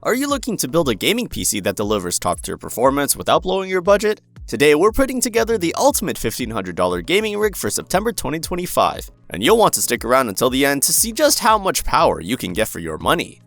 Are you looking to build a gaming PC that delivers top-tier performance without blowing your budget? Today, we're putting together the ultimate $1,500 gaming rig for September 2025, and you'll want to stick around until the end to see just how much power you can get for your money.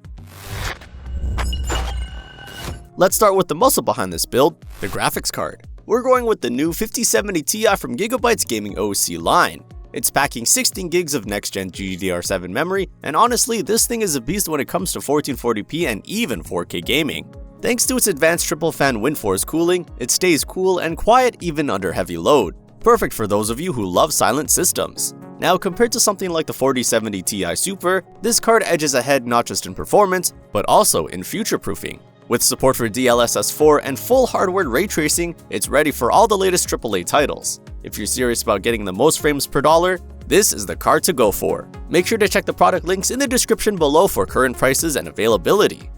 Let's start with the muscle behind this build, the graphics card. We're going with the new 5070 Ti from Gigabyte's gaming OC line. It's packing 16 gigs of next-gen GDDR7 memory, and honestly, this thing is a beast when it comes to 1440p and even 4K gaming. Thanks to its advanced triple-fan WindForce cooling, it stays cool and quiet even under heavy load. Perfect for those of you who love silent systems. Now, compared to something like the 4070 Ti Super, this card edges ahead not just in performance, but also in future-proofing. With support for DLSS 4 and full hardware ray tracing, it's ready for all the latest AAA titles. If you're serious about getting the most frames per dollar, this is the card to go for. Make sure to check the product links in the description below for current prices and availability.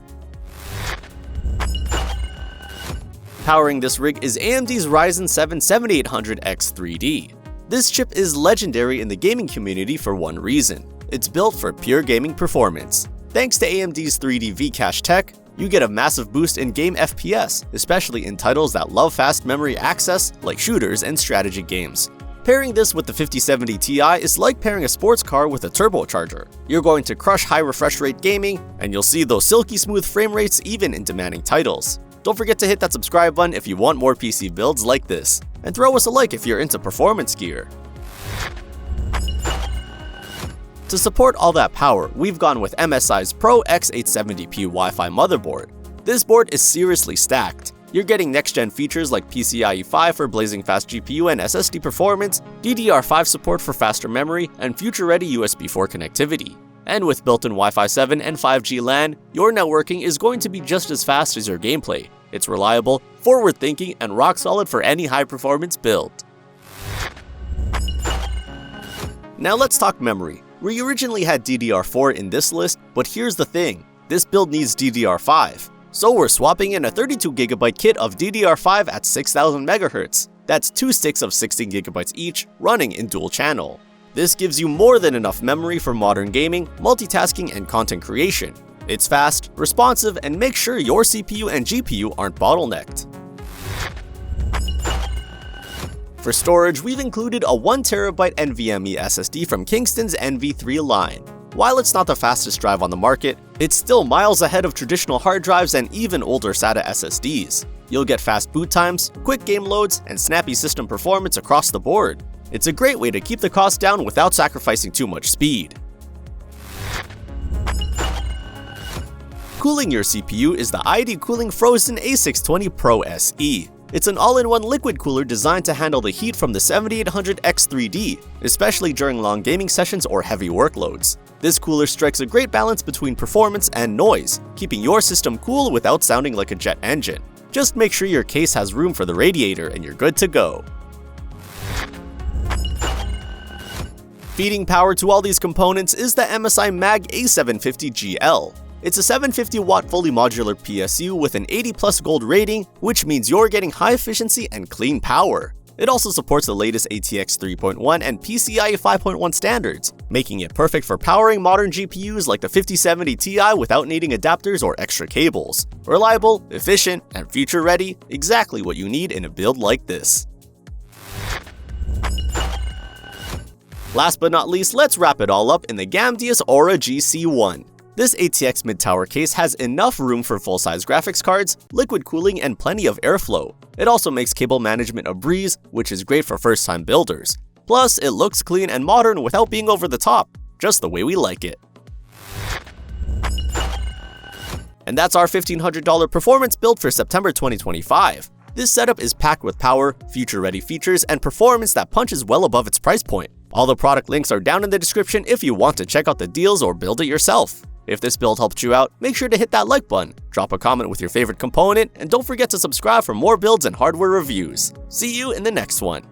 Powering this rig is AMD's Ryzen 7 7800X3D. This chip is legendary in the gaming community for one reason. It's built for pure gaming performance. Thanks to AMD's 3D V-Cache tech, you get a massive boost in game FPS, especially in titles that love fast memory access like shooters and strategy games. Pairing this with the 5070 Ti is like pairing a sports car with a turbocharger. You're going to crush high refresh rate gaming, and you'll see those silky smooth frame rates even in demanding titles. Don't forget to hit that subscribe button if you want more PC builds like this, and throw us a like if you're into performance gear. To support all that power, we've gone with MSI's Pro X870p Wi-Fi motherboard. This board is seriously stacked. You're getting next-gen features like PCIe 5 for blazing fast GPU and SSD performance, DDR5 support for faster memory, and future-ready USB 4 connectivity. And with built-in Wi-Fi 7 and 5G LAN, your networking is going to be just as fast as your gameplay. It's reliable, forward-thinking, and rock-solid for any high-performance build. Now let's talk memory. We originally had DDR4 in this list, but here's the thing, this build needs DDR5. So we're swapping in a 32GB kit of DDR5 at 6000 MHz. That's 2 sticks of 16GB each, running in dual channel. This gives you more than enough memory for modern gaming, multitasking, and content creation. It's fast, responsive, and makes sure your CPU and GPU aren't bottlenecked. For storage, we've included a 1TB NVMe SSD from Kingston's NV3 line. While it's not the fastest drive on the market, it's still miles ahead of traditional hard drives and even older SATA SSDs. You'll get fast boot times, quick game loads, and snappy system performance across the board. It's a great way to keep the cost down without sacrificing too much speed. Cooling your CPU is the ID Cooling FROZN A620 Pro SE. It's an all-in-one liquid cooler designed to handle the heat from the 7800X3D, especially during long gaming sessions or heavy workloads. This cooler strikes a great balance between performance and noise, keeping your system cool without sounding like a jet engine. Just make sure your case has room for the radiator and you're good to go. Feeding power to all these components is the MSI Mag A750GL. It's a 750-watt fully modular PSU with an 80+ gold rating, which means you're getting high efficiency and clean power. It also supports the latest ATX 3.1 and PCIe 5.1 standards, making it perfect for powering modern GPUs like the 5070 Ti without needing adapters or extra cables. Reliable, efficient, and future-ready, exactly what you need in a build like this. Last but not least, let's wrap it all up in the GAMDIAS Aura GC1. This ATX mid-tower case has enough room for full-size graphics cards, liquid cooling, and plenty of airflow. It also makes cable management a breeze, which is great for first-time builders. Plus, it looks clean and modern without being over the top, just the way we like it. And that's our $1,500 performance build for September 2025. This setup is packed with power, future-ready features, and performance that punches well above its price point. All the product links are down in the description if you want to check out the deals or build it yourself. If this build helped you out, make sure to hit that like button, drop a comment with your favorite component, and don't forget to subscribe for more builds and hardware reviews. See you in the next one.